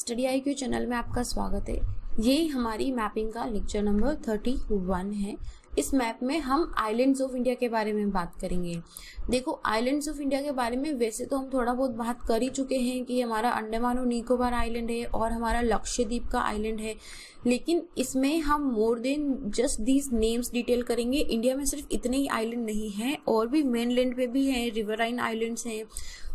Study IQ channel में आपका स्वागत है। ये हमारी मैपिंग का लेक्चर नंबर 31 है। इस मैप में हम आइलैंड्स ऑफ इंडिया के बारे में बात करेंगे। देखो, आइलैंड्स ऑफ इंडिया के बारे में वैसे तो हम थोड़ा बहुत बात कर ही चुके हैं कि हमारा अंडमान और निकोबार आइलैंड है और हमारा लक्षद्वीप का आइलैंड है, लेकिन इसमें हम more than just these names detail करेंगे। इंडिया में सिर्फ इतने ही आइलैंड नहीं हैं, और भी मेनलैंड पे भी हैं, रिवराइन आइलैंड्स हैं।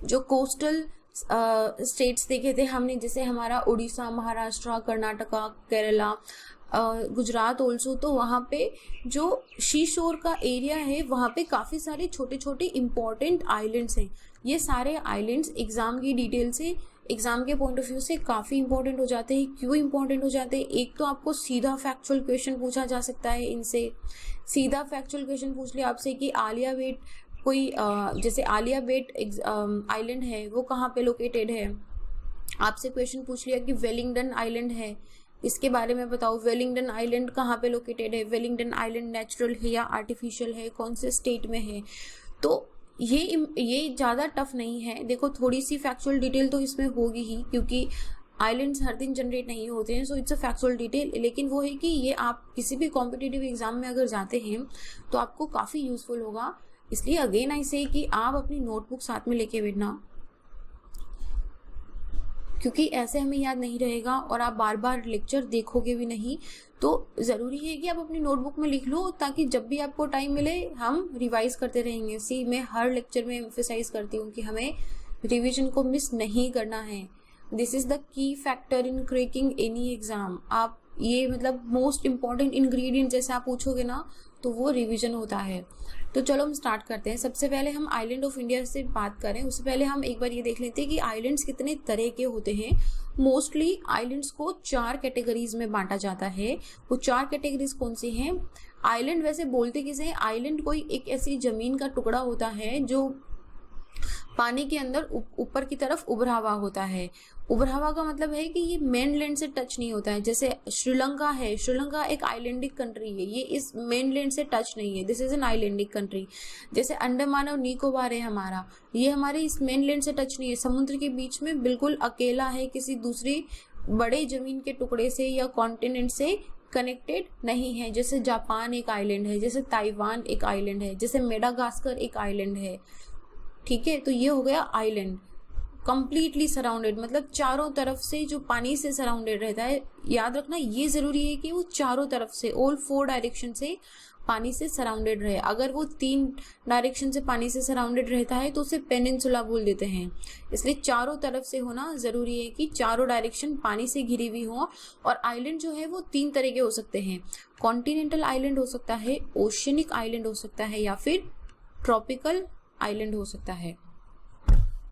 जो कोस्टल स्टेट्स देखे थे हमने, जैसे हमारा उड़ीसा, महाराष्ट्र, कर्नाटका, केरला, गुजरात ऑल्सो, तो वहाँ पे जो शी शोर का एरिया है वहाँ पे काफ़ी सारे छोटे छोटे इम्पॉर्टेंट आइलैंड्स हैं। ये सारे आइलैंड्स एग्जाम की डिटेल से, एग्जाम के पॉइंट ऑफ व्यू से काफ़ी इंपॉर्टेंट हो जाते हैं। क्यों इंपॉर्टेंट हो जाते हैं? एक तो आपको सीधा फैक्चुअल क्वेश्चन पूछा जा सकता है इनसे। सीधा फैक्चुअल क्वेश्चन पूछ लिया आपसे कि आलिया बेट कोई जैसे आलिया बेट आइलैंड है वो कहाँ पे लोकेटेड है। आपसे क्वेश्चन पूछ लिया कि वेलिंगडन आइलैंड है, इसके बारे में बताओ, वेलिंगडन आइलैंड कहाँ पे लोकेटेड है, वेलिंगडन आइलैंड नेचुरल है या आर्टिफिशियल है, कौन से स्टेट में है। तो ये ज़्यादा टफ नहीं है। देखो, थोड़ी सी फैक्चुअल डिटेल तो इसमें होगी ही, क्योंकि आइलैंड्स हर दिन जनरेट नहीं होते हैं, so it's a factual detail. लेकिन वो है कि ये आप किसी भी कॉम्पिटिटिव एग्जाम में अगर जाते हैं तो आपको काफ़ी यूजफुल होगा। इसलिए अगेन आई से कि आप अपनी नोटबुक साथ में लेके बैठना, क्योंकि ऐसे हमें याद नहीं रहेगा और आप बार बार लेक्चर देखोगे भी नहीं। तो ज़रूरी है कि आप अपनी नोटबुक में लिख लो, ताकि जब भी आपको टाइम मिले हम रिवाइज करते रहेंगे। मैं हर लेक्चर में एम्फेसाइज करती हूँ कि हमें रिवीजन को मिस नहीं करना है। This is the key factor in cracking any exam. आप ये मतलब मोस्ट इम्पॉर्टेंट इंग्रेडिएंट जैसे आप पूछोगे ना, तो वो रिवीजन होता है। तो चलो हम स्टार्ट करते हैं। सबसे पहले हम आइलैंड ऑफ इंडिया से बात करें, उससे पहले हम एक बार ये देख लेते हैं कि आइलैंड्स कितने तरह के होते हैं। मोस्टली आइलैंड्स को 4 कैटेगरीज में बांटा जाता है। वो 4 कैटेगरीज कौन सी हैं? आइलैंड वैसे बोलते किसे हैं? आइलैंड कोई एक ऐसी जमीन का टुकड़ा होता है जो पानी के अंदर ऊपर की तरफ उभरा हुआ होता है। उभरा हुआ का मतलब है कि ये मेनलैंड से टच नहीं होता है। जैसे श्रीलंका है, श्रीलंका एक आइलैंडिक कंट्री है, ये इस मेनलैंड से टच नहीं है, दिस इज एन आइलैंडिक कंट्री। जैसे अंडमान और निकोबार है हमारा, ये हमारे इस मेनलैंड से टच नहीं है, समुद्र के बीच में बिल्कुल अकेला है, किसी दूसरी बड़े जमीन के टुकड़े से या कॉन्टिनेंट से कनेक्टेड नहीं है। जैसे जापान एक आइलैंड है, जैसे ताइवान एक आइलैंड है, जैसे मेडागास्कर एक आइलैंड है। ठीक है, तो ये हो गया आइलैंड। कंप्लीटली सराउंडेड मतलब चारों तरफ से जो पानी से सराउंडेड रहता है। याद रखना ये जरूरी है कि वो चारों तरफ से, ऑल 4 डायरेक्शन से पानी से सराउंडेड रहे। अगर वो 3 डायरेक्शन से पानी से सराउंडेड रहता है तो उसे पेनिनसुला बोल देते हैं। इसलिए चारों तरफ से होना जरूरी है कि चारों डायरेक्शन पानी से घिरी हुई हो। और आइलैंड जो है वो 3 तरह के हो सकते हैं। कॉन्टिनेंटल आइलैंड हो सकता है, ओशियनिक आइलैंड हो सकता है, या फिर ट्रॉपिकल आइलैंड हो सकता है।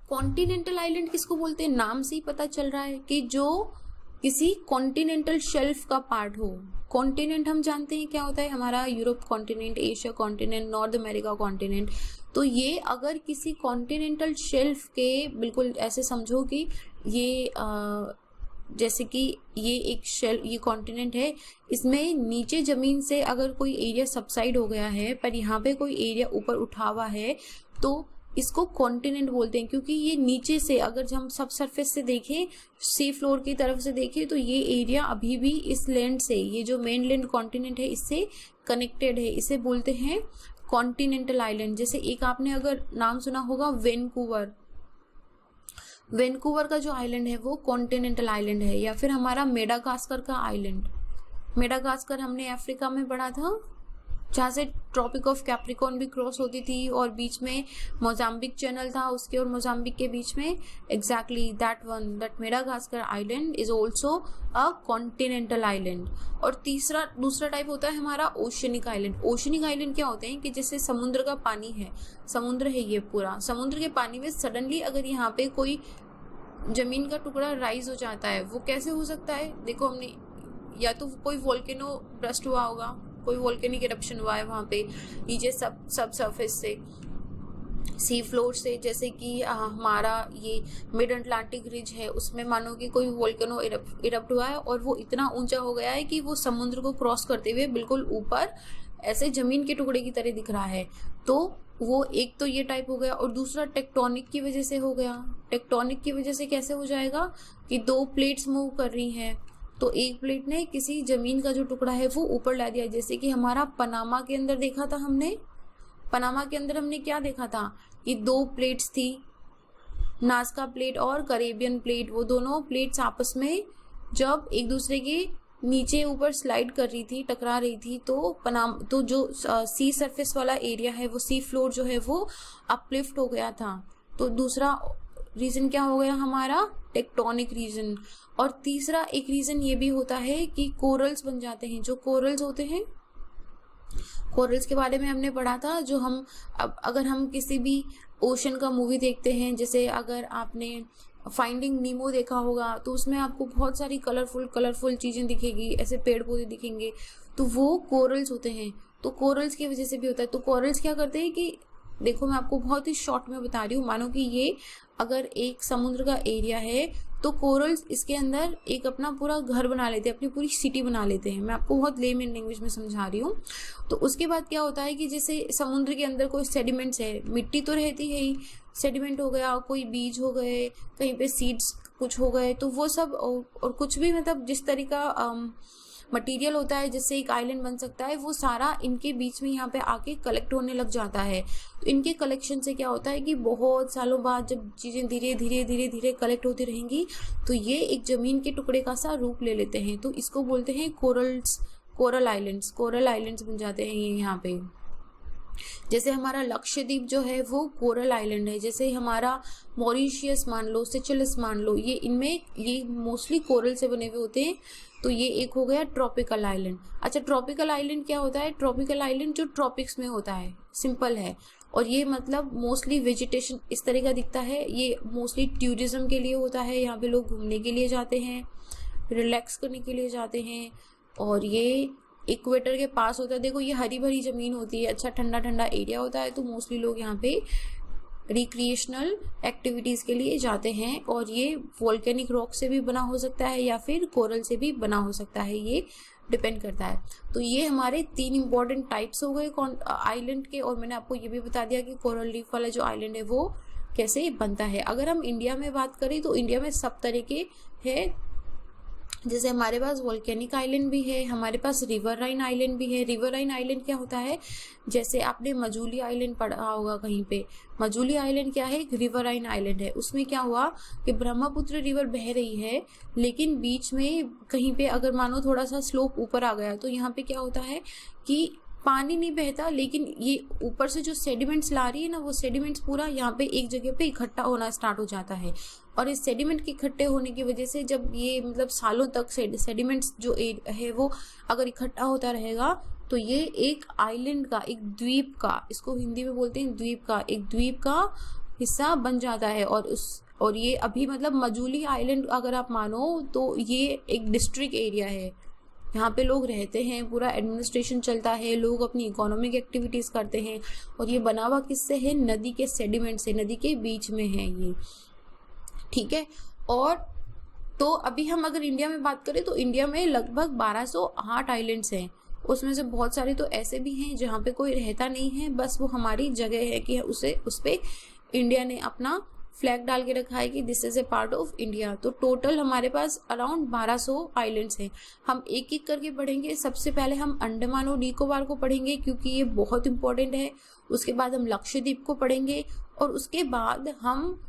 कॉन्टिनेंटल आइलैंड किसको बोलते हैं? नाम से ही पता चल रहा है कि जो किसी कॉन्टिनेंटल शेल्फ का पार्ट हो। कॉन्टिनेंट हम जानते हैं क्या होता है, हमारा Europe continent, Asia continent, north America continent. तो ये अगर किसी कॉन्टिनेंटल शेल्फ के, बिल्कुल ऐसे समझो कि ये जैसे कि ये एक शेल्फ, ये कॉन्टिनेंट है, इसमें नीचे जमीन से अगर कोई एरिया सबसाइड हो गया है पर यहाँ पे कोई एरिया ऊपर उठा हुआ है, तो इसको कॉन्टिनेंट बोलते हैं। क्योंकि ये नीचे से अगर हम सब सरफेस से देखें, सी फ्लोर की तरफ से देखें, तो ये एरिया अभी भी इस लैंड से, ये जो मेन लैंड कॉन्टिनेंट है, इससे कनेक्टेड है। इसे बोलते हैं कॉन्टिनेंटल आइलैंड। जैसे एक आपने अगर नाम सुना होगा वैंकूवर, वैंकूवर का जो आइलैंड है वो कॉन्टिनेंटल आइलैंड है। या फिर हमारा मेडागास्कर का आइलैंड, मेडागास्कर हमने अफ्रीका में पढ़ा था, जहाँ से ट्रॉपिक ऑफ कैप्रिकॉर्न भी क्रॉस होती थी और बीच में मोजाम्बिक चैनल था उसके और मोजाम्बिक के बीच में। Exactly that one, that Madagascar island is also a continental island. और दूसरा टाइप होता है हमारा ओशियनिक आइलैंड। ओशियनिक आइलैंड क्या होते हैं कि जैसे समुद्र का पानी है, समुद्र है ये पूरा, समुद्र के पानी में सडनली अगर यहाँ पे कोई जमीन का टुकड़ा राइज हो जाता है, वो कैसे हो सकता है? देखो, हमने या तो कोई वोल्केनो ब्रस्ट हुआ होगा, कोई वोल्केनिक इरप्शन हुआ है वहाँ पे नीचे सब सरफेस से, सी फ्लोर से। जैसे कि हमारा ये मिड अटलांटिक रिज है, उसमें मानो कि कोई वोल्केनो इरप्ट हुआ है और वो इतना ऊंचा हो गया है कि वो समुद्र को क्रॉस करते हुए बिल्कुल ऊपर ऐसे जमीन के टुकड़े की तरह दिख रहा है। तो वो एक तो ये टाइप हो गया, और दूसरा टेक्टोनिक की वजह से हो गया। टेक्टोनिक की वजह से कैसे हो जाएगा कि दो प्लेट्स मूव कर रही हैं, तो एक प्लेट ने किसी जमीन का जो टुकड़ा है वो ऊपर ला दिया। जैसे कि हमारा पनामा के अंदर देखा था हमने, पनामा के अंदर हमने क्या देखा था कि दो प्लेट्स थी, नाज़का प्लेट और करेबियन प्लेट। वो दोनों प्लेट्स आपस में जब एक दूसरे के नीचे ऊपर स्लाइड कर रही थी, टकरा रही थी, तो जो सी सरफेस वाला एरिया है, वो सी फ्लोर जो है वो अपलिफ्ट हो गया था। तो दूसरा रीजन क्या हो गया हमारा, टेक्टोनिक रीजन। और तीसरा एक रीजन ये भी होता है कि कोरल्स बन जाते हैं। जो कोरल्स होते हैं, कोरल्स के बारे में हमने पढ़ा था। जो हम अगर हम किसी भी ओशन का मूवी देखते हैं, जैसे अगर आपने फाइंडिंग नीमो देखा होगा, तो उसमें आपको बहुत सारी कलरफुल चीजें दिखेगी, ऐसे पेड़ पौधे दिखेंगे, तो वो कोरल्स होते हैं। तो कोरल्स की वजह से भी होता है। तो कोरल्स क्या करते हैं कि देखो, मैं आपको बहुत ही शॉर्ट में बता रही हूँ। मानो कि ये अगर एक समुद्र का एरिया है, तो कोरल्स इसके अंदर एक अपना पूरा घर बना लेते हैं, अपनी पूरी सिटी बना लेते हैं। मैं आपको बहुत लेमन लैंग्वेज में समझा रही हूँ। तो उसके बाद क्या होता है कि जैसे समुद्र के अंदर कोई सेडिमेंट्स है, मिट्टी तो रहती है ही, सेडिमेंट हो गया, कोई बीज हो गए, कहीं पे सीड्स कुछ हो गए, तो वो सब और कुछ भी मतलब जिस तरीका मटेरियल होता है जिससे एक आइलैंड बन सकता है, वो सारा इनके बीच में यहाँ पे आके कलेक्ट होने लग जाता है। तो इनके कलेक्शन से क्या होता है कि बहुत सालों बाद जब चीज़ें धीरे धीरे कलेक्ट होती रहेंगी, तो ये एक जमीन के टुकड़े का सा रूप ले लेते हैं। तो इसको बोलते हैं कोरल आइलैंड्स बन जाते हैं ये यहाँ पे। जैसे हमारा लक्षद्वीप जो है वो कोरल आइलैंड है। जैसे हमारा मॉरिशियस मान लो, सेचेल्स मान लो, ये इनमें ये मोस्टली कोरल से बने हुए होते हैं। तो ये एक हो गया ट्रॉपिकल आइलैंड। अच्छा, ट्रॉपिकल आइलैंड क्या होता है? ट्रॉपिकल आइलैंड जो ट्रॉपिक्स में होता है, सिंपल है। और ये मतलब मोस्टली वेजिटेशन इस तरह का दिखता है। ये मोस्टली टूरिज्म के लिए होता है, यहाँ पे लोग घूमने के लिए जाते हैं, रिलैक्स करने के लिए जाते हैं। और ये इक्वेटर के पास होता है। देखो, ये हरी भरी जमीन होती है, अच्छा ठंडा ठंडा एरिया होता है, तो मोस्टली लोग यहाँ पे रिक्रिएशनल एक्टिविटीज के लिए जाते हैं। और ये वोल्केनिक रॉक से भी बना हो सकता है या फिर कोरल से भी बना हो सकता है, ये डिपेंड करता है। तो ये हमारे 3 इंपॉर्टेंट टाइप्स हो गए आइलैंड के। और मैंने आपको ये भी बता दिया कि कोरल रीफ वाला जो आइलैंड है वो कैसे बनता है। अगर हम इंडिया में बात करें तो इंडिया में सब तरह के है। जैसे हमारे पास वोल्केनिक आइलैंड भी है, हमारे पास रिवराइन आइलैंड भी है। रिवराइन आइलैंड क्या होता है? जैसे आपने मजूली आइलैंड पढ़ा होगा कहीं पे। मजूली आइलैंड क्या है? एक रिवराइन आइलैंड है। उसमें क्या हुआ कि ब्रह्मपुत्र रिवर बह रही है, लेकिन बीच में कहीं पे अगर मानो थोड़ा सा स्लोप ऊपर आ गया, तो यहाँ पे क्या होता है कि पानी नहीं बहता, लेकिन ये ऊपर से जो सेडिमेंट्स ला रही है ना, वो सेडिमेंट्स पूरा यहाँ पे एक जगह पे इकट्ठा होना स्टार्ट हो जाता है। और इस सेडिमेंट के इकट्ठे होने की वजह से जब ये मतलब सालों तक सेडिमेंट्स जो है वो अगर इकट्ठा होता रहेगा, तो ये एक आइलैंड का, एक द्वीप का, इसको हिंदी में बोलते हैं द्वीप का, एक द्वीप का हिस्सा बन जाता है। और ये अभी मतलब मजूली आइलैंड अगर आप मानो तो ये एक डिस्ट्रिक्ट एरिया है, यहाँ पे लोग रहते हैं, पूरा एडमिनिस्ट्रेशन चलता है, लोग अपनी इकोनॉमिक एक्टिविटीज करते हैं। और ये बना हुआ किससे है? नदी के सेडिमेंट से, नदी के बीच में है ये, ठीक है। और तो अभी हम अगर इंडिया में बात करें तो इंडिया में लगभग 1208 आइलैंड्स हैं। उसमें से बहुत सारे तो ऐसे भी हैं जहाँ पे कोई रहता नहीं है, बस वो हमारी जगह है कि उस पे इंडिया ने अपना फ्लैग डाल के रखा है कि this is a part of India. तो टोटल हमारे पास अराउंड 1200 आइलैंड्स हैं। हम एक एक करके पढ़ेंगे। सबसे पहले हम अंडमान और निकोबार को पढ़ेंगे क्योंकि ये बहुत इंपॉर्टेंट है। उसके बाद हम लक्षद्वीप को पढ़ेंगे, और उसके बाद हम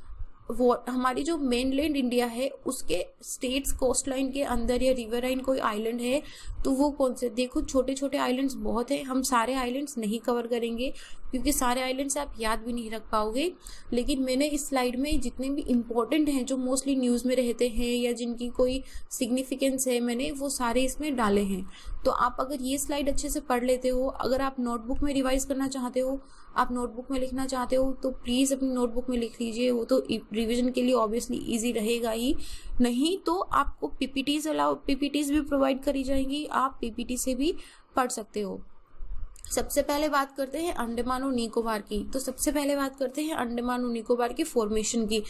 वो हमारी जो मेनलैंड इंडिया है उसके स्टेट्स कोस्ट लाइन के अंदर या रिवराइन कोई आइलैंड है तो वो कौन से। देखो, छोटे छोटे आइलैंड्स बहुत हैं, हम सारे आइलैंड्स नहीं कवर करेंगे क्योंकि सारे आइलैंड्स आप याद भी नहीं रख पाओगे। लेकिन मैंने इस स्लाइड में जितने भी इम्पोर्टेंट हैं, जो मोस्टली न्यूज़ में रहते हैं या जिनकी कोई सिग्निफिकेंस है, मैंने वो सारे इसमें डाले हैं। तो आप अगर ये स्लाइड अच्छे से पढ़ लेते हो, अगर आप नोटबुक में रिवाइज करना चाहते हो, आप नोटबुक में लिखना चाहते हो, तो प्लीज़ अपनी नोटबुक में लिख लीजिए। वो तो रिवीजन के लिए ऑब्वियसली इजी रहेगा ही। नहीं तो आपको पीपीटीज भी प्रोवाइड करी जाएंगी, आप पीपीटी से भी पढ़ सकते हो। सबसे पहले बात करते हैं अंडमान और निकोबार की। तो सबसे पहले बात करते हैं अंडमान और निकोबार की फॉर्मेशन की।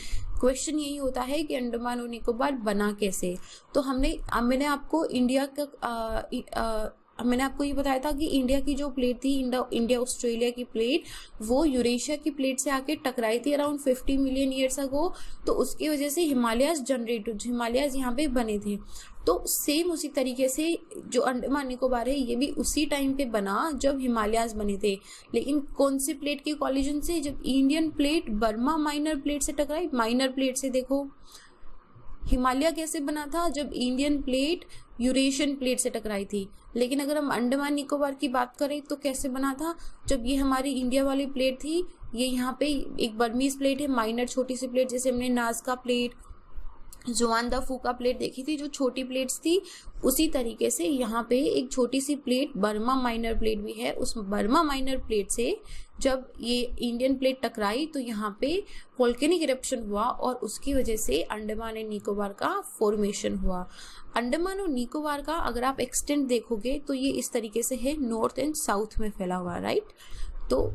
क्वेश्चन यही होता है कि अंडमान और निकोबार बना कैसे। तो मैंने आपको इंडिया का मैंने आपको ये बताया था कि इंडिया की जो प्लेट थी, इंडिया ऑस्ट्रेलिया की प्लेट, वो यूरेशिया की प्लेट से आके टकराई थी अराउंड 50 मिलियन ईयर्स अगो। तो उसकी वजह से हिमालयाज हिमालयाज यहाँ पे बने थे। तो सेम उसी तरीके से जो अंडमान निकोबार है ये भी उसी टाइम पे बना जब हिमालयाज बने थे। लेकिन कौन सी प्लेट के कॉलिजन से? जब Indian plate Burma minor plate से टकराई। माइनर प्लेट से देखो हिमालय कैसे बना था? जब इंडियन प्लेट यूरेशियन प्लेट से टकराई थी। लेकिन अगर हम अंडमान निकोबार की बात करें तो कैसे बना था? जब ये हमारी इंडिया वाली प्लेट थी, ये यहाँ पे एक बर्मीज प्लेट है, माइनर छोटी सी प्लेट, जैसे हमने नाजका प्लेट, जुआन दा फूका प्लेट देखी थी जो छोटी प्लेट्स थी, उसी तरीके से यहाँ पे एक छोटी सी प्लेट बर्मा माइनर प्लेट भी है। उस बर्मा माइनर प्लेट से जब ये इंडियन प्लेट टकराई तो यहाँ पे वोल्केनिक इरप्शन हुआ और उसकी वजह से अंडमान एंड निकोबार का फॉर्मेशन हुआ। अंडमान और निकोबार का अगर आप एक्सटेंट देखोगे तो ये इस तरीके से है, नॉर्थ एंड साउथ में फैला हुआ, राइट। तो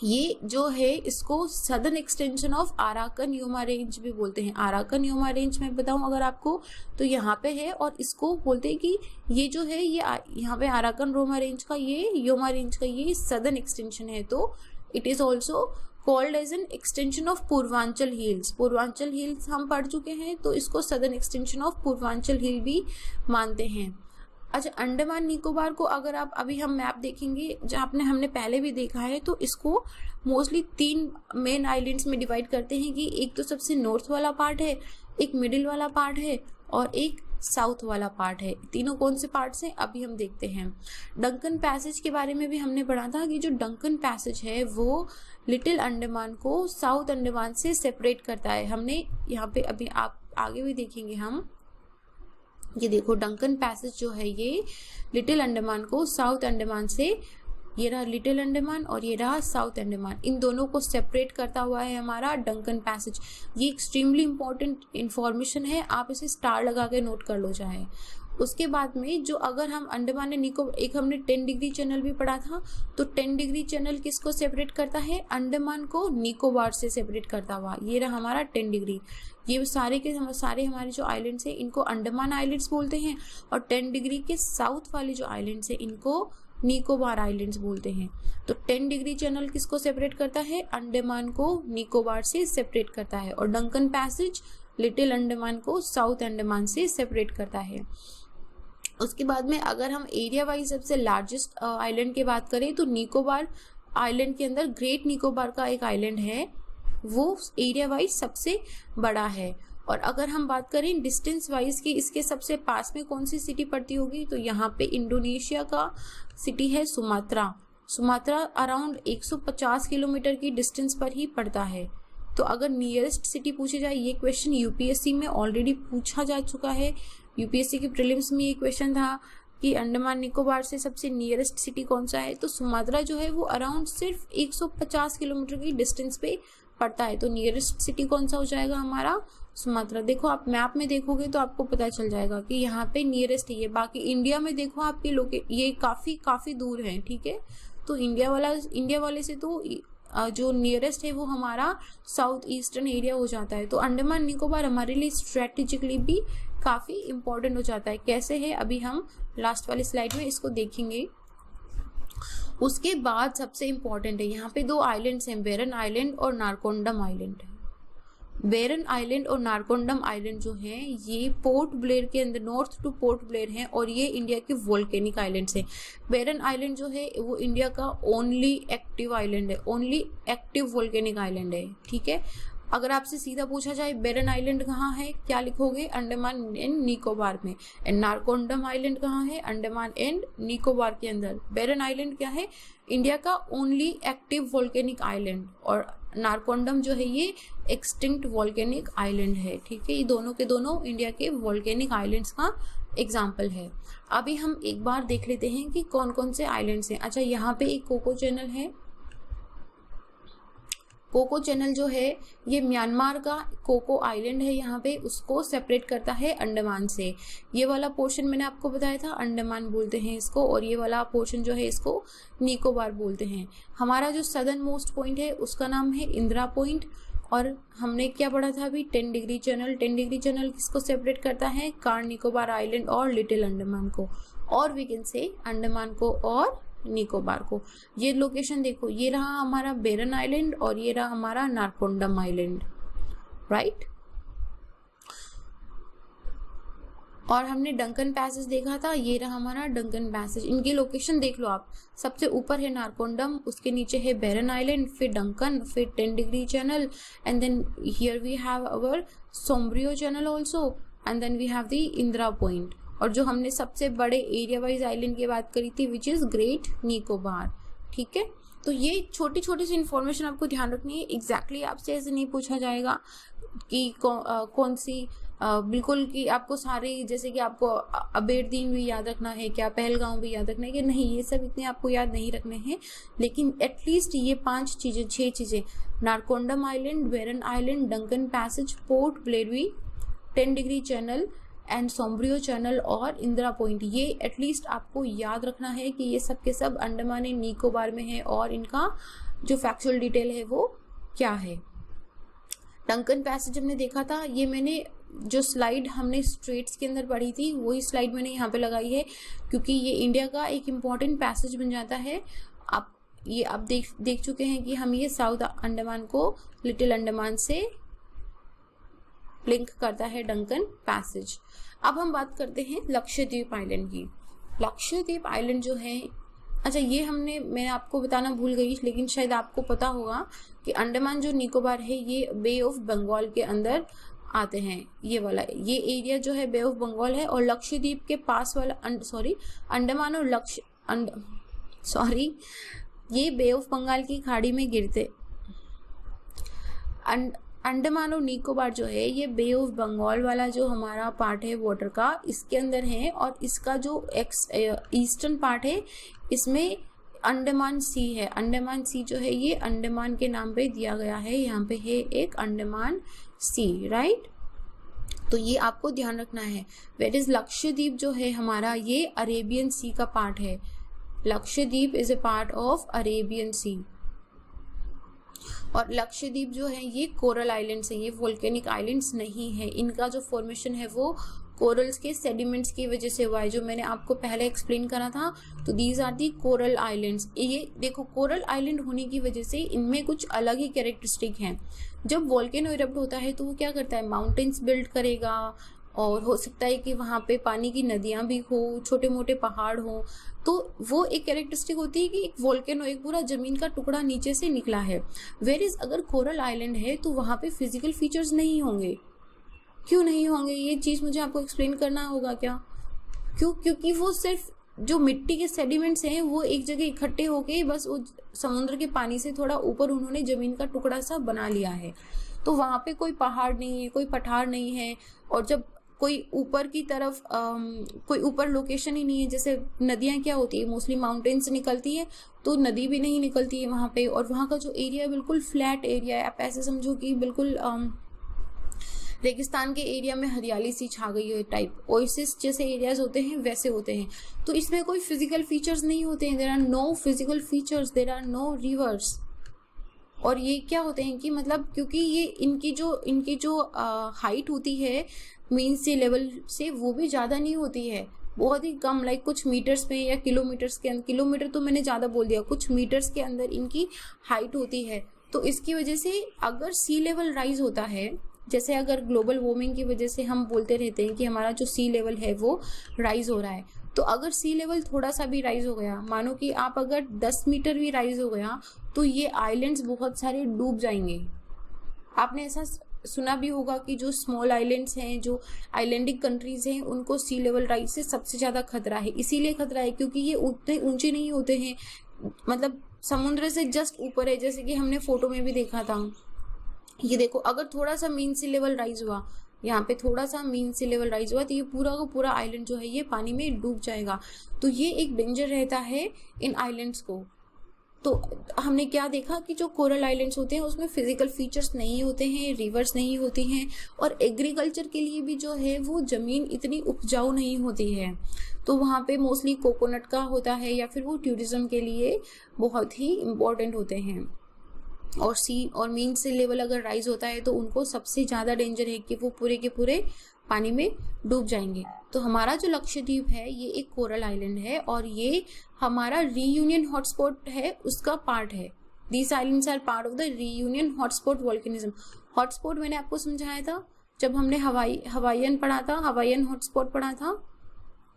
ये जो है इसको southern extension of Arakan Yoma range भी बोलते हैं। अराकन योमा रेंज में बताऊं अगर आपको तो यहाँ पे है, और इसको बोलते हैं कि ये जो है ये यहाँ पे अराकन योमा रेंज का ये सदर्न एक्सटेंशन है। तो it is also called as an extension of Purvanchal hills. Purvanchal hills हम पढ़ चुके हैं, तो इसको southern extension of Purvanchal hill भी मानते हैं। अच्छा, अंडमान निकोबार को अगर आप अभी हम मैप देखेंगे जहाँ हमने पहले भी देखा है, तो इसको मोस्टली 3 मेन आइलैंड्स में डिवाइड करते हैं कि एक तो सबसे नॉर्थ वाला पार्ट है, एक मिडिल वाला पार्ट है और एक साउथ वाला पार्ट है। तीनों कौन से पार्ट्स हैं अभी हम देखते हैं। डंकन पैसेज के बारे में भी हमने पढ़ा था कि जो डंकन पैसेज है वो लिटिल अंडमान को साउथ अंडमान से सेपरेट करता है। हमने यहाँ पे अभी आप आगे भी देखेंगे हम, ये देखो डंकन पैसेज जो है ये लिटिल अंडमान को साउथ अंडमान से, ये रहा लिटिल अंडमान और ये रहा साउथ अंडमान, इन दोनों को सेपरेट करता हुआ है हमारा डंकन पैसेज। ये एक्सट्रीमली इंपॉर्टेंट इंफॉर्मेशन है, आप इसे स्टार लगा के नोट कर लो चाहे। उसके बाद में जो अगर हम अंडमान एंड निकोबार, एक हमने 10 डिग्री चैनल भी पढ़ा था, तो 10 डिग्री चैनल किसको सेपरेट करता है? अंडमान को निकोबार से सेपरेट करता हुआ। ये रहा हमारा 10 डिग्री। ये सारे हमारे जो आइलैंड्स हैं इनको अंडमान आइलैंड्स बोलते हैं, और 10 डिग्री के साउथ वाले जो आइलैंड्स हैं इनको निकोबार आइलैंड्स बोलते हैं। तो 10 डिग्री चैनल किसको सेपरेट करता है? अंडमान को निकोबार से सेपरेट करता है, और डंकन पैसेज लिटिल अंडमान को साउथ अंडमान से सेपरेट करता है। उसके बाद में अगर हम एरिया वाइज सबसे लार्जेस्ट आइलैंड की बात करें तो निकोबार आइलैंड के अंदर ग्रेट निकोबार का एक आइलैंड है, वो एरिया वाइज सबसे बड़ा है। और अगर हम बात करें डिस्टेंस वाइज कि इसके सबसे पास में कौन सी सिटी पड़ती होगी, तो यहाँ पे इंडोनेशिया का सिटी है सुमात्रा। सुमात्रा अराउंड 150 किलोमीटर की डिस्टेंस पर ही पड़ता है। तो अगर नियरेस्ट सिटी पूछे जाए, ये क्वेश्चन यूपीएससी में ऑलरेडी पूछा जा चुका है। यूपीएससी के प्रीलिम्स में ये क्वेश्चन था कि अंडमान निकोबार से सबसे नियरेस्ट सिटी कौन सा है, तो सुमात्रा जो है वो अराउंड सिर्फ 150 किलोमीटर की डिस्टेंस पे पड़ता है। तो नियरेस्ट सिटी कौन सा हो जाएगा हमारा? सुमात्रा। देखो आप मैप में देखोगे तो आपको पता चल जाएगा कि यहाँ पे नियरेस्ट है। बाकी इंडिया में देखो आपके ये काफी दूर है, ठीक है। तो इंडिया वाले से तो जो नियरेस्ट है वो हमारा साउथ ईस्टर्न एरिया हो जाता है। तो अंडमान निकोबार हमारे लिए स्ट्रेटेजिकली भी काफी इंपॉर्टेंट हो जाता है। कैसे है अभी हम लास्ट वाली स्लाइड में इसको देखेंगे। उसके बाद सबसे इंपॉर्टेंट है, यहाँ पे 2 आइलैंड्स हैं, बेरन आइलैंड और नारकोंडम आइलैंड। बेरन आइलैंड और नारकोंडम आइलैंड जो है ये पोर्ट ब्लेयर के अंदर, नॉर्थ टू पोर्ट ब्लेयर है, और ये इंडिया के वोल्केनिक आइलैंड्स हैं। बेरन आइलैंड जो है वो इंडिया का ओनली एक्टिव आइलैंड है, ओनली एक्टिव वोल्केनिक आइलैंड है, ठीक है। अगर आपसे सीधा पूछा जाए बेरन आइलैंड कहाँ है, क्या लिखोगे? अंडमान एंड निकोबार में। एंड नारकोंडम आइलैंड कहाँ है? अंडमान एंड निकोबार के अंदर। बेरन आइलैंड क्या है? इंडिया का ओनली एक्टिव वोल्केनिक आइलैंड, और नारकोंडम जो है ये एक्सटिंक्ट वोल्केनिक आइलैंड है, ठीक है। ये दोनों के दोनों इंडिया के वोल्केनिक आइलैंड्स का एग्जाम्पल है। अभी हम एक बार देख लेते हैं कि कौन कौन से आइलैंड्स हैं। अच्छा, यहाँ पे एक कोको चैनल है। कोको चैनल जो है ये म्यांमार का कोको आइलैंड है, यहाँ पे उसको सेपरेट करता है अंडमान से। ये वाला पोर्शन मैंने आपको बताया था अंडमान बोलते हैं इसको, और ये वाला पोर्शन जो है इसको निकोबार बोलते हैं। हमारा जो सदर्न मोस्ट पॉइंट है उसका नाम है इंदिरा पॉइंट। और हमने क्या पढ़ा था अभी? 10 डिग्री चैनल। 10 डिग्री चैनल किसको सेपरेट करता है? कार निकोबार आइलैंड और लिटिल अंडमान को। और वी कैन से अंडमान को और निकोबार को। ये लोकेशन देखो, ये रहा हमारा बेरन आइलैंड और ये रहा हमारा नारकोंडम आइलैंड, राइट। और हमने डंकन पैसेज देखा था, ये रहा हमारा डंकन पैसेज। इनकी लोकेशन देख लो आप, सबसे ऊपर है नारकोंडम, उसके नीचे है बेरन आइलैंड, फिर डंकन, फिर 10 degree channel, and then here we have our Sombrero channel also, and then we have the Indira point. और जो हमने सबसे बड़े एरिया वाइज आइलैंड की बात करी थी विच इज ग्रेट निकोबार, ठीक है। तो ये छोटी छोटी सी इन्फॉर्मेशन आपको ध्यान रखनी है। एग्जैक्टली आपसे ऐसे नहीं पूछा जाएगा कि कौन सी बिल्कुल कि आपको सारे, जैसे कि आपको अबेरदीन भी याद रखना है क्या, पहलगांव भी याद रखना है कि नहीं, ये सब इतने आपको याद नहीं रखने हैं। लेकिन एटलीस्ट ये 5 चीज़ें 6 चीज़ें, Narcondam island, Barren island, Duncan passage, port ब्लेयरवी, 10 degree channel and Sombrero channel और इंदिरा पॉइंट, ये एटलीस्ट आपको याद रखना है कि ये सब के सब अंडमान एंड निकोबार में है और इनका जो फैक्चुअल डिटेल है वो क्या है। डंकन पैसेज हमने देखा था, ये मैंने जो स्लाइड हमने स्ट्रेट्स के अंदर पढ़ी थी वही स्लाइड मैंने यहाँ पे लगाई है, क्योंकि ये इंडिया का एक इम्पॉर्टेंट पैसेज बन जाता है। आप देख चुके हैं कि हम ये साउथ अंडमान को लिटिल अंडमान से लिंक करता है डंकन पैसेज। अब हम बात करते हैं लक्षद्वीप आइलैंड की। लक्षद्वीप आइलैंड जो है, अच्छा ये मैं आपको बताना भूल गई, लेकिन शायद आपको पता होगा कि अंडमान जो निकोबार है ये बे ऑफ बंगाल के अंदर आते हैं। ये वाला ये एरिया जो है बे ऑफ बंगाल है, और लक्षद्वीप के पास वाला अंडमान और ये बे ऑफ बंगाल की खाड़ी में गिरते। अंडमान और निकोबार जो है ये बे ऑफ बंगाल वाला जो हमारा पार्ट है वाटर का, इसके अंदर है, और इसका जो ईस्टर्न पार्ट है इसमें अंडमान सी है। अंडमान सी जो है ये अंडमान के नाम पे दिया गया है, यहाँ पे है एक अंडमान सी, राइट। तो ये आपको ध्यान रखना है। वेट इज लक्षद्वीप जो है हमारा, ये अरेबियन सी का पार्ट है। Lakshadweep is a part of Arabian sea. और लक्षद्वीप जो है ये कोरल आइलैंड्स हैं, ये वोल्केनिक आइलैंड्स नहीं है। इनका जो फॉर्मेशन है वो कोरल्स के सेडिमेंट्स की वजह से हुआ है, जो मैंने आपको पहले एक्सप्लेन करा था। तो these are the coral islands. ये देखो, कोरल आइलैंड होने की वजह से इनमें कुछ अलग ही कैरेक्टरिस्टिक हैं। जब वोल्केनो इरप्ट होता है तो वो क्या करता है, माउंटेन्स बिल्ड करेगा, और हो सकता है कि वहाँ पे पानी की नदियाँ भी हो, छोटे मोटे पहाड़ हो। तो वो एक कैरेक्टरिस्टिक होती है कि एक वोल्केनो, एक पूरा जमीन का टुकड़ा नीचे से निकला है। वेयर इज अगर कोरल आइलैंड है तो वहाँ पे फिजिकल फीचर्स नहीं होंगे। क्यों नहीं होंगे, ये चीज़ मुझे आपको एक्सप्लेन करना होगा क्या? क्योंकि वो सिर्फ जो मिट्टी के सेडिमेंट्स हैं वो एक जगह इकट्ठे होके बस वो समुद्र के पानी से थोड़ा ऊपर उन्होंने जमीन का टुकड़ा सा बना लिया है। तो वहाँ पे कोई पहाड़ नहीं है, कोई पठार नहीं है। और जब कोई ऊपर की तरफ कोई ऊपर लोकेशन ही नहीं है, जैसे नदियाँ क्या होती है, मोस्टली माउंटेन से निकलती है, तो नदी भी नहीं निकलती है वहाँ पे। और वहाँ का जो एरिया है बिल्कुल फ्लैट एरिया है, आप ऐसे समझो कि बिल्कुल रेगिस्तान के एरिया में हरियाली सी छा गई है टाइप। ओएसिस जैसे एरियाज होते हैं वैसे होते हैं। तो इसमें कोई फिजिकल फीचर्स नहीं होते हैं, there are no physical features, there are no rivers. और ये क्या होते हैं कि मतलब क्योंकि ये इनकी जो हाइट होती है मीन सी लेवल से वो भी ज़्यादा नहीं होती है, बहुत ही कम, लाइक कुछ मीटर्स में या किलोमीटर्स के अंदर, किलोमीटर तो मैंने ज़्यादा बोल दिया, कुछ मीटर्स के अंदर इनकी हाइट होती है। तो इसकी वजह से अगर सी लेवल राइज होता है, जैसे अगर ग्लोबल वार्मिंग की वजह से हम बोलते रहते हैं कि हमारा जो सी लेवल है वो राइज हो रहा है, तो अगर सी लेवल थोड़ा सा भी राइज हो गया, मानो कि आप अगर 10 मीटर भी राइज हो गया, तो ये आइलैंड्स बहुत सारे डूब जाएंगे। आपने ऐसा सुना भी होगा कि जो स्मॉल आइलैंड्स हैं, जो आइलैंडिक कंट्रीज हैं, उनको सी लेवल राइज से सबसे ज़्यादा खतरा है। इसीलिए खतरा है क्योंकि ये उतने ऊंचे नहीं होते हैं, मतलब समुद्र से जस्ट ऊपर है, जैसे कि हमने फोटो में भी देखा था। ये देखो, अगर थोड़ा सा मीन सी लेवल राइज हुआ, यहाँ पे थोड़ा सा मीन सी लेवल राइज हुआ, तो ये पूरा का पूरा आइलैंड जो है ये पानी में डूब जाएगा। तो ये एक डेंजर रहता है इन आइलैंड्स को। तो हमने क्या देखा कि जो कोरल आइलैंड्स होते हैं उसमें फिजिकल फीचर्स नहीं होते हैं, रिवर्स नहीं होती हैं, और एग्रीकल्चर के लिए भी जो है वो ज़मीन इतनी उपजाऊ नहीं होती है। तो वहाँ पे मोस्टली कोकोनट का होता है, या फिर वो टूरिज्म के लिए बहुत ही इम्पोर्टेंट होते हैं। और सी और मीन सी लेवल अगर राइज होता है तो उनको सबसे ज़्यादा डेंजर है कि वो पूरे के पूरे पानी में डूब जाएंगे। तो हमारा जो लक्षद्वीप है ये एक कोरल आइलैंड है और ये हमारा रीयूनियन हॉटस्पॉट है, उसका पार्ट है। These islands are part of the Reunion hotspot volcanism. Hotspot मैंने आपको समझाया था जब हमने हवाईयन पढ़ा था, हवाईयन हॉटस्पॉट पढ़ा था,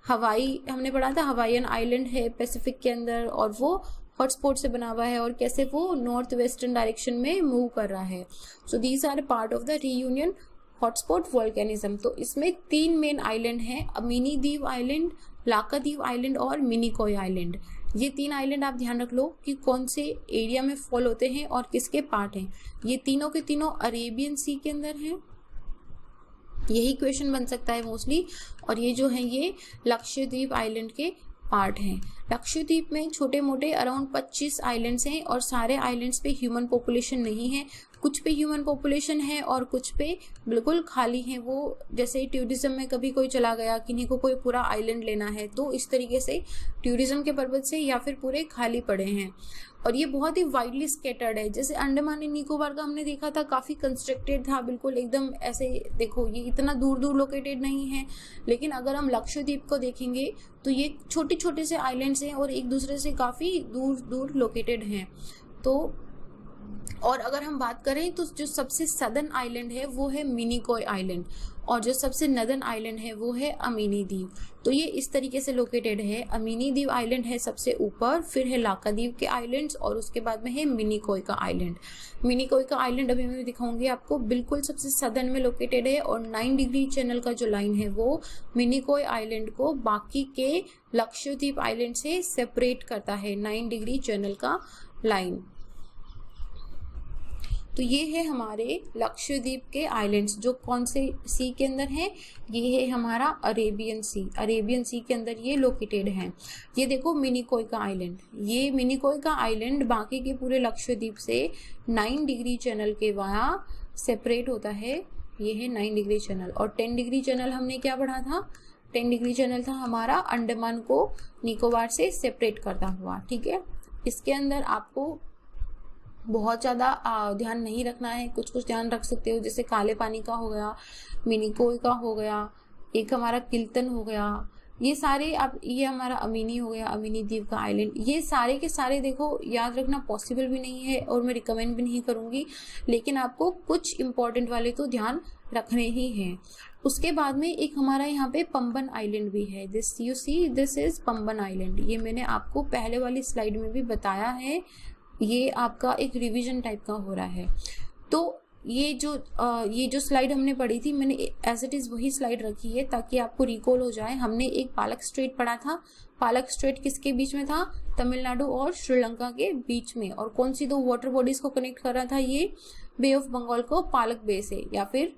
हमने पढ़ा था हवाईयन आइलैंड है पैसिफिक के अंदर और वो हॉटस्पॉट से बना हुआ है और कैसे वो नॉर्थ वेस्टर्न डायरेक्शन में मूव कर रहा है। So these are part of the Reunion hotspot volcanism. तो इसमें 3 मेन आइलैंड हैं, अमीनी द्वीप आइलैंड, लाक्षद्वीप आइलैंड और मिनिकॉय आइलैंड। ये 3 आइलैंड आप ध्यान रख लो कि कौन से एरिया में फॉल होते हैं और किसके पार्ट हैं। ये तीनों के तीनों अरेबियन सी के अंदर हैं, यही क्वेश्चन बन सकता है मोस्टली। और ये जो है ये लक्षद्वीप आइलैंड के पार्ट हैं। लक्षद्वीप में छोटे मोटे अराउंड 25 आइलैंड्स हैं और सारे आइलैंड्स पे ह्यूमन पॉपुलेशन नहीं है, कुछ पे ह्यूमन पॉपुलेशन है और कुछ पे बिल्कुल खाली है। वो जैसे टूरिज्म में कभी कोई चला गया, किन्हीं को कोई पूरा आइलैंड लेना है, तो इस तरीके से टूरिज्म के पर्पज से या फिर पूरे खाली पड़े हैं। और ये बहुत ही वाइडली स्कैटर्ड है। जैसे अंडमान एंड निकोबार का हमने देखा था, काफ़ी कंस्ट्रक्टेड था, बिल्कुल एकदम ऐसे देखो ये इतना दूर दूर लोकेटेड नहीं है। लेकिन अगर हम लक्षद्वीप को देखेंगे तो ये छोटे छोटे से आइलैंड्स हैं और एक दूसरे से काफ़ी दूर दूर लोकेटेड हैं। तो और अगर हम बात करें तो जो सबसे सदर्न आइलैंड है वो है मिनिकॉय आइलैंड और जो सबसे नदर्न आइलैंड है वो है अमीनी द्वीप। तो ये इस तरीके से लोकेटेड है। अमीनी द्वीप आइलैंड है सबसे ऊपर, फिर है लाक्षद्वीप के आइलैंड्स और उसके बाद में है मिनिकॉय का आइलैंड। मिनिकॉय का आइलैंड अभी मैं दिखाऊंगी आपको, बिल्कुल सबसे सदर्न में लोकेटेड है और 9 डिग्री चैनल का जो लाइन है वो मिनिकॉय आइलैंड को बाकी के लक्षद्वीप आइलैंड से सेपरेट करता है, 9 डिग्री चैनल का लाइन। तो ये है हमारे लक्षद्वीप के आइलैंड्स जो कौन से सी के अंदर हैं, ये है हमारा अरेबियन सी। अरेबियन सी के अंदर ये लोकेटेड हैं। ये देखो मिनिकॉय का आइलैंड, ये मिनिकॉय का आइलैंड बाकी के पूरे लक्षद्वीप से 9 डिग्री चैनल के वाया सेपरेट होता है। ये है 9 डिग्री चैनल। और 10 डिग्री चैनल हमने क्या पढ़ा था, 10 डिग्री चैनल था हमारा अंडमान को निकोबार से सेपरेट करता हुआ। ठीक है, इसके अंदर आपको बहुत ज़्यादा ध्यान नहीं रखना है, कुछ कुछ ध्यान रख सकते हो, जैसे काले पानी का हो गया, मिनिकॉय का हो गया, एक हमारा किल्तन हो गया, ये सारे आप, ये हमारा अमीनी हो गया, अमीनी द्वीप का आइलैंड। ये सारे के सारे देखो याद रखना पॉसिबल भी नहीं है और मैं रिकमेंड भी नहीं करूँगी, लेकिन आपको कुछ इंपॉर्टेंट वाले तो ध्यान रखने ही हैं। उसके बाद में एक हमारा यहाँ पे पंबन आइलैंड भी है। This you see, this is Pamban island. ये मैंने आपको पहले वाली स्लाइड में भी बताया है, ये आपका एक रिवीजन टाइप का हो रहा है। तो ये जो स्लाइड हमने पढ़ी थी, मैंने एज इट इज़ वही स्लाइड रखी है ताकि आपको रिकॉल हो जाए। हमने एक पालक स्ट्रेट पढ़ा था। पालक स्ट्रेट किसके बीच में था, तमिलनाडु और श्रीलंका के बीच में। और कौन सी 2 वाटर बॉडीज को कनेक्ट कर रहा था, ये बे ऑफ बंगाल को पालक बे से, या फिर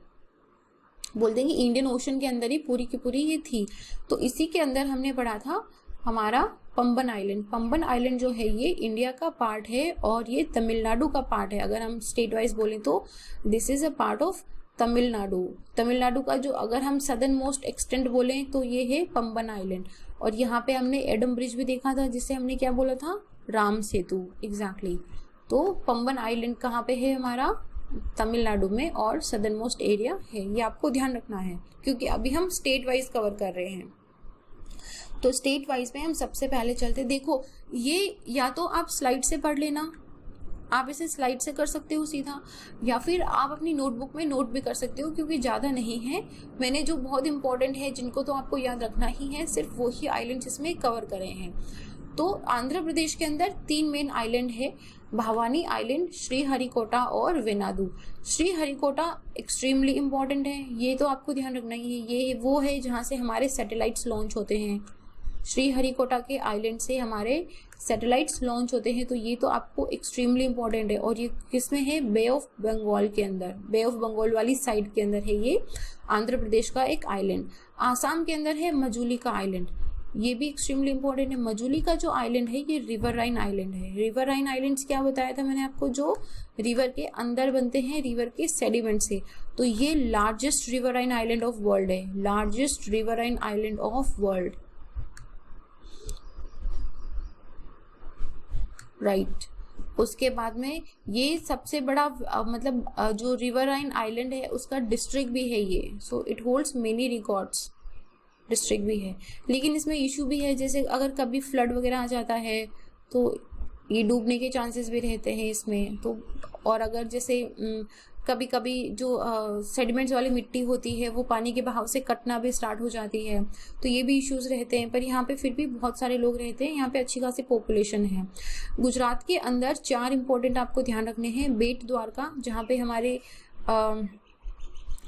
बोल देंगे इंडियन ओशन के अंदर ही पूरी की पूरी ये थी। तो इसी के अंदर हमने पढ़ा था हमारा पंबन आइलैंड। पंबन आइलैंड जो है ये इंडिया का पार्ट है और ये तमिलनाडु का पार्ट है। अगर हम स्टेट वाइज बोलें तो this is a part of Tamil Nadu. Tamil Nadu का जो अगर हम सदर्न मोस्ट एक्सटेंट बोलें तो ये है पंबन आइलैंड। और यहाँ पे हमने एडम ब्रिज भी देखा था जिसे हमने क्या बोला था, राम सेतु। एग्जैक्टली। तो पंबन आइलैंड कहाँ पे है हमारा, तमिलनाडु में और सदर्न मोस्ट एरिया है। ये आपको ध्यान रखना है क्योंकि अभी हम स्टेट वाइज कवर कर रहे हैं। तो स्टेट वाइज में हम सबसे पहले चलते, देखो ये या तो आप स्लाइड से पढ़ लेना, आप इसे स्लाइड से कर सकते हो सीधा, या फिर आप अपनी नोटबुक में नोट भी कर सकते हो क्योंकि ज़्यादा नहीं है। मैंने जो बहुत इंपॉर्टेंट है जिनको तो आपको याद रखना ही है, सिर्फ वही आइलैंड्स इसमें कवर करे हैं। तो आंध्र प्रदेश के अंदर 3 मेन आइलैंड है, भवानी आइलैंड, श्रीहरिकोटा और वेनादू। श्रीहरिकोटा एक्सट्रीमली इम्पॉर्टेंट है, ये तो आपको ध्यान रखना ही है। ये वो है जहाँ से हमारे सैटेलाइट्स लॉन्च होते हैं। श्रीहरिकोटा के आइलैंड से हमारे सैटेलाइट्स लॉन्च होते हैं, तो ये तो आपको एक्सट्रीमली इम्पॉर्टेंट है। और ये किसमें है, बे ऑफ बंगाल के अंदर, बे ऑफ बंगाल वाली साइड के अंदर है ये आंध्र प्रदेश का एक आइलैंड। आसाम के अंदर है मजूली का आइलैंड, ये भी एक्सट्रीमली इम्पोर्टेंट है। मजूली का जो आइलैंड है ये रिवराइन आइलैंड है। रिवराइन आइलैंड्स क्या बताया था मैंने आपको, जो रिवर के अंदर बनते हैं, रिवर के सेडिमेंट से। तो ये largest riverine island of world है, largest riverine island of world, right. उसके बाद में ये सबसे बड़ा मतलब जो रिवराइन आइलैंड है उसका डिस्ट्रिक्ट भी है ये, so it holds many records. District भी है। लेकिन इसमें इशू भी है, जैसे अगर कभी फ्लड वगैरह आ जाता है तो ये डूबने के चांसेस भी रहते हैं इसमें। तो और अगर जैसे कभी कभी जो सेडिमेंट्स वाली मिट्टी होती है वो पानी के बहाव से कटना भी स्टार्ट हो जाती है, तो ये भी इश्यूज रहते हैं। पर यहाँ पे फिर भी बहुत सारे लोग रहते हैं, यहाँ पे अच्छी खासी पॉपुलेशन है। गुजरात के अंदर 4 इंपॉर्टेंट आपको ध्यान रखने हैं। बेट द्वारका, जहाँ पे हमारे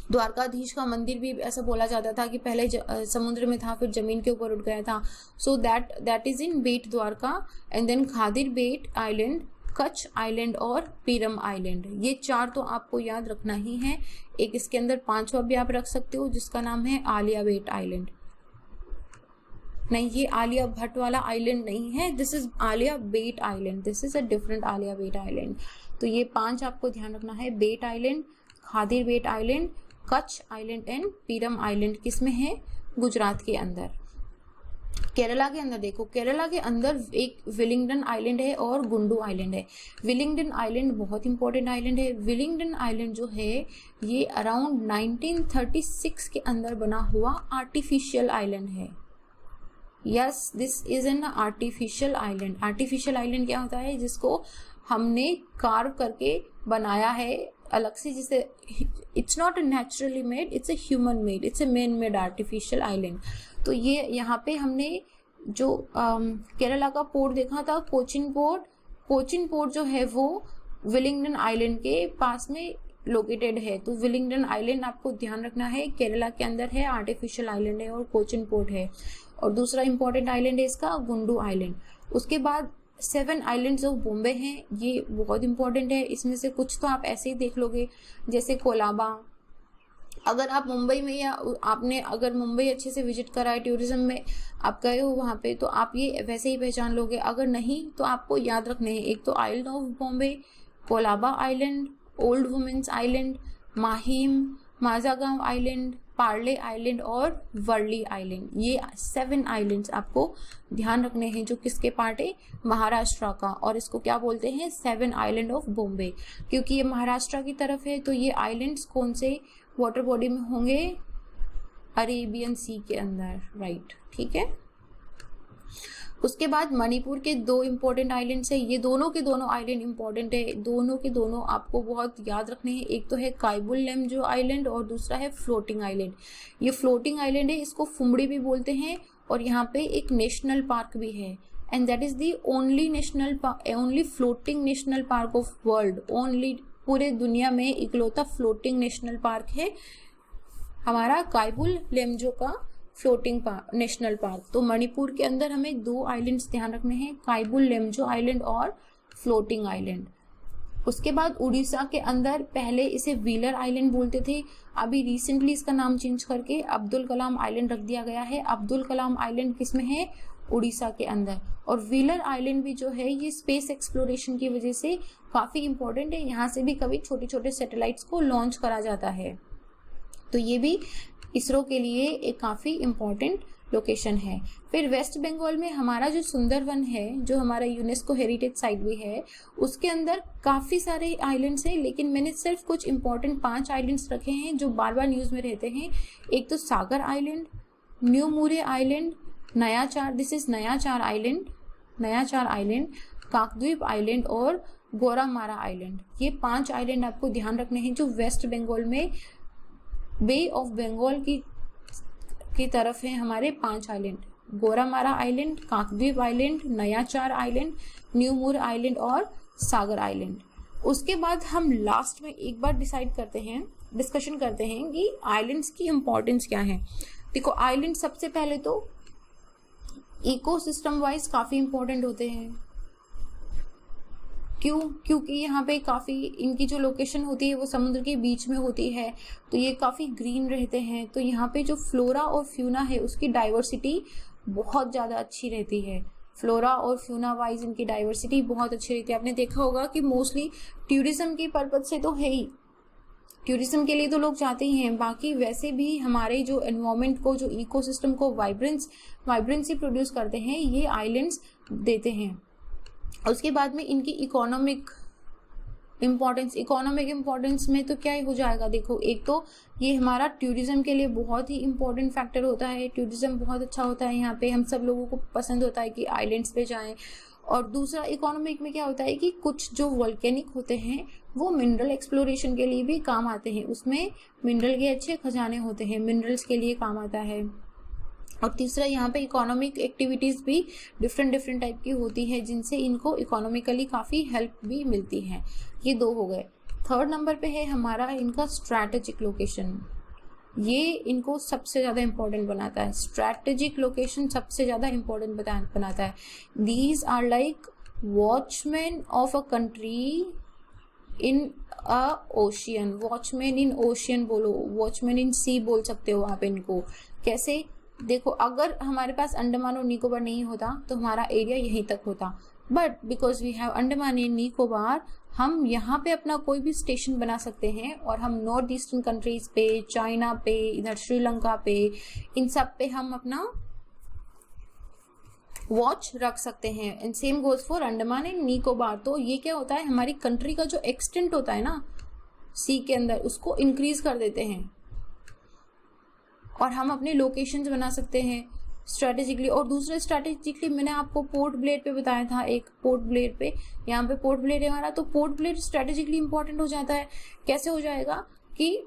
द्वारकाधीश का मंदिर भी ऐसा बोला जाता था कि पहले समुद्र में था, फिर जमीन के ऊपर उठ गया था। So that is in Bet Dwarka. And then Khadir Bet island, Kutch island और पीरम आइलैंड। ये 4 तो आपको याद रखना ही है। एक इसके अंदर 5वां भी आप रख सकते हो, जिसका नाम है आलिया बेट आइलैंड। नहीं, ये आलिया भट्ट वाला आइलैंड नहीं है, this is Aliya Bet island, this is a different Aliya Bet island. तो ये 5 आपको ध्यान रखना है। Bet island, Khadir Bet island, Kutch island and Piram island किसमें है? गुजरात के अंदर। केरला के अंदर देखो, केरला के अंदर एक विलिंगडन आइलैंड है और गुंडू आइलैंड है। विलिंगडन आइलैंड बहुत इंपॉर्टेंट आइलैंड है। विलिंगडन आइलैंड जो है ये अराउंड 1936 के अंदर बना हुआ आर्टिफिशियल आइलैंड है। Yes, this is an artificial island. Artificial island क्या होता है? जिसको हमने कार्व करके बनाया है अलग से, जिसे it's not naturally made, it's a human made, it's a man made artificial island. तो ये यहाँ पे हमने जो केरला का पोर्ट देखा था, कोचिन पोर्ट, कोचिन पोर्ट जो है वो विलिंगडन आइलैंड के पास में लोकेटेड है। तो विलिंगडन आइलैंड आपको ध्यान रखना है, केरला के अंदर है, आर्टिफिशियल आइलैंड है और कोचिन पोर्ट है। और दूसरा इंपॉर्टेंट आइलैंड है इसका गुंडू आइलैंड। उसके बाद 7 आइलैंड्स ऑफ बॉम्बे हैं, ये बहुत इंपॉर्टेंट है। इसमें से कुछ तो आप ऐसे ही देख लोगे, जैसे कोलाबा। अगर आप मुंबई में या आपने अगर मुंबई अच्छे से विजिट करा है, टूरिज्म में आप गए हो वहाँ पे, तो आप ये वैसे ही पहचान लोगे। अगर नहीं तो आपको याद रखने हैं, एक तो island of Bombay, Colaba island, old women's island, Mahim, Mazagaon island, Parle island और वर्ली आइलैंड। ये 7 आइलैंड्स आपको ध्यान रखने हैं, जो किसके पार्ट है? महाराष्ट्र का। और इसको क्या बोलते हैं? 7 आइलैंड ऑफ बॉम्बे, क्योंकि ये महाराष्ट्र की तरफ है। तो ये आइलैंड्स कौन से वाटर बॉडी में होंगे? अरेबियन सी के अंदर, राइट, ठीक है। उसके बाद मणिपुर के 2 इंपॉर्टेंट आइलैंड्स है। ये दोनों के दोनों आइलैंड इंपॉर्टेंट है, दोनों के दोनों आपको बहुत याद रखने हैं। एक तो है काइबुल लेमजो आइलैंड और दूसरा है फ्लोटिंग आइलैंड। ये फ्लोटिंग आइलैंड है, इसको फुमड़ी भी बोलते हैं। और यहाँ पे एक नेशनल पार्क भी है, and that is the only floating national park of world. Only पूरे दुनिया में इकलौता फ्लोटिंग नेशनल पार्क है हमारा काइबुल लेमजो का फ्लोटिंग नेशनल पार्क। तो मणिपुर के अंदर हमें 2 आइलैंड्स ध्यान रखने हैं, काइबुल लेमजो आइलैंड और फ्लोटिंग आइलैंड। उसके बाद उड़ीसा के अंदर पहले इसे व्हीलर आइलैंड बोलते थे, अभी रिसेंटली इसका नाम चेंज करके अब्दुल कलाम आइलैंड रख दिया गया है। अब्दुल कलाम आइलैंड किसमें है? उड़ीसा के अंदर। और व्हीलर आइलैंड भी जो है ये स्पेस एक्सप्लोरेशन की वजह से काफी इंपॉर्टेंट है, यहाँ से भी कभी छोटे छोटे सैटेलाइट्स को लॉन्च करा जाता है। तो ये भी इसरो के लिए एक काफी इंपॉर्टेंट लोकेशन है। फिर वेस्ट बंगाल में हमारा जो सुंदरवन है, जो हमारा यूनेस्को हेरिटेज साइट भी है, उसके अंदर काफी सारे आइलैंड्स हैं, लेकिन मैंने सिर्फ कुछ इंपॉर्टेंट 5 आइलैंड्स रखे हैं जो बार बार न्यूज में रहते हैं। एक तो Sagar island, new Moore island, Nayachar, this is Nayachar island, Nayachar island, Kakdwip island और गोरामारा आइलैंड। ये 5 आइलैंड आपको ध्यान रखने हैं जो वेस्ट बंगाल में बे ऑफ बंगाल की तरफ है। हमारे 5 island, Goramara island, Kakdwip island, Nayachar island, new Moore island और सागर आइलैंड। उसके बाद हम लास्ट में एक बार डिस्कशन करते हैं कि आइलैंड्स की इंपॉर्टेंस क्या है। देखो, आइलैंड सबसे पहले तो इकोसिस्टम वाइज काफी इंपॉर्टेंट होते हैं। क्यों? क्योंकि यहाँ पे काफी इनकी जो लोकेशन होती है वो समुद्र के बीच में होती है, तो ये काफी ग्रीन रहते हैं। तो यहाँ पे जो फ्लोरा और फ्यूना है उसकी डाइवर्सिटी बहुत ज्यादा अच्छी रहती है। फ्लोरा और फ्यूना वाइज इनकी डाइवर्सिटी बहुत अच्छी रहती है। आपने देखा होगा कि मोस्टली टूरिज्म की पर्पज से तो है ही, टूरिज्म के लिए तो लोग जाते ही हैं, बाकी वैसे भी हमारे जो एनवायरमेंट को, जो इकोसिस्टम को वाइब्रेंसी प्रोड्यूस करते हैं, ये आइलैंड्स देते हैं। उसके बाद में इनकी इम्पोर्टेंस, इकोनॉमिक इम्पोर्टेंस में तो क्या हो जाएगा, देखो एक तो ये हमारा टूरिज्म के लिए बहुत ही इम्पोर्टेंट फैक्टर होता है, टूरिज्म बहुत अच्छा होता है यहाँ पे, हम सब लोगों को पसंद होता है कि आइलैंड्स पे जाएं। और दूसरा इकोनॉमिक में क्या होता है कि कुछ जो वोल्केनिक होते हैं वो मिनरल एक्सप्लोरेशन के लिए भी काम आते हैं, उसमें मिनरल के अच्छे खजाने होते हैं, मिनरल्स के लिए काम आता है। और तीसरा यहाँ पे इकोनॉमिक एक्टिविटीज़ भी डिफरेंट टाइप की होती है जिनसे इनको इकोनॉमिकली काफ़ी हेल्प भी मिलती है। ये 2 हो गए। थर्ड नंबर पे है हमारा इनका स्ट्रैटेजिक लोकेशन, ये इनको सबसे ज़्यादा इम्पोर्टेंट बनाता है, स्ट्रैटेजिक लोकेशन सबसे ज़्यादा इम्पोर्टेंट बनाता है। These are like watchman of a country in a ocean, watchman in ocean बोलो, वॉचमैन इन सी बोल सकते हो आप इनको। कैसे, देखो अगर हमारे पास अंडमान और निकोबार नहीं होता तो हमारा एरिया यहीं तक होता, but because we have Andaman and Nicobar, हम यहाँ पे अपना कोई भी स्टेशन बना सकते हैं और हम नॉर्थ ईस्टर्न कंट्रीज पे, चाइना पे, इधर श्रीलंका पे, इन सब पे हम अपना वॉच रख सकते हैं। And same goes for Andaman and Nicobar. तो ये क्या होता है, हमारी कंट्री का जो एक्सटेंट होता है ना सी के अंदर, उसको इंक्रीज कर देते हैं और हम अपने लोकेशंस बना सकते हैं स्ट्रेटेजिकली। और दूसरे स्ट्रेटेजिकली मैंने आपको पोर्ट ब्लेयर पे बताया था, एक पोर्ट ब्लेयर पे, यहाँ पे पोर्ट ब्लेयर है हमारा, तो पोर्ट ब्लेयर स्ट्रेटेजिकली इंपॉर्टेंट हो जाता है। कैसे हो जाएगा कि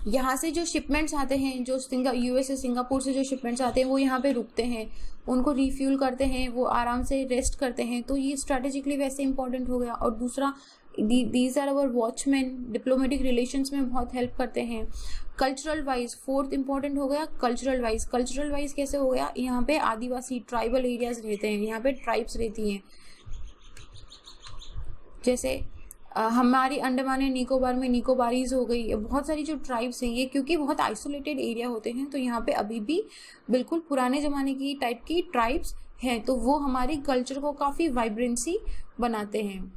यहाँ से जो शिपमेंट्स आते हैं, जो यूएसए सिंगापुर से जो शिपमेंट्स आते हैं वो यहाँ पे रुकते हैं, उनको रिफ्यूल करते हैं, वो आराम से रेस्ट करते हैं, तो ये स्ट्रेटेजिकली वैसे इंपॉर्टेंट हो गया। और दूसरा these are our watchman, diplomatic relations में बहुत हेल्प करते हैं। कल्चरल वाइज फोर्थ इंपॉर्टेंट हो गया कल्चरल वाइज। कल्चरल वाइज कैसे हो गया, यहाँ पे आदिवासी ट्राइबल एरियाज रहते हैं, यहाँ पे ट्राइब्स रहती हैं, जैसे हमारी अंडमान एंड निकोबार में निकोबारीज हो गई, बहुत सारी जो ट्राइब्स हैं ये क्योंकि बहुत आइसोलेटेड एरिया होते हैं तो यहाँ पे अभी भी बिल्कुल पुराने ज़माने की टाइप की ट्राइब्स हैं, तो वो हमारी कल्चर को काफ़ी वाइब्रेंसी बनाते हैं।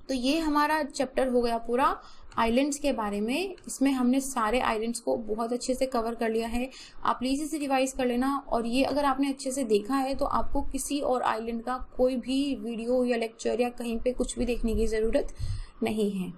तो ये हमारा चैप्टर हो गया पूरा आइलैंड्स के बारे में। इसमें हमने सारे आइलैंड्स को बहुत अच्छे से कवर कर लिया है, आप प्लीज़ इसे रिवाइज कर लेना। और ये अगर आपने अच्छे से देखा है तो आपको किसी और आइलैंड का कोई भी वीडियो या लेक्चर या कहीं पे कुछ भी देखने की ज़रूरत नहीं है।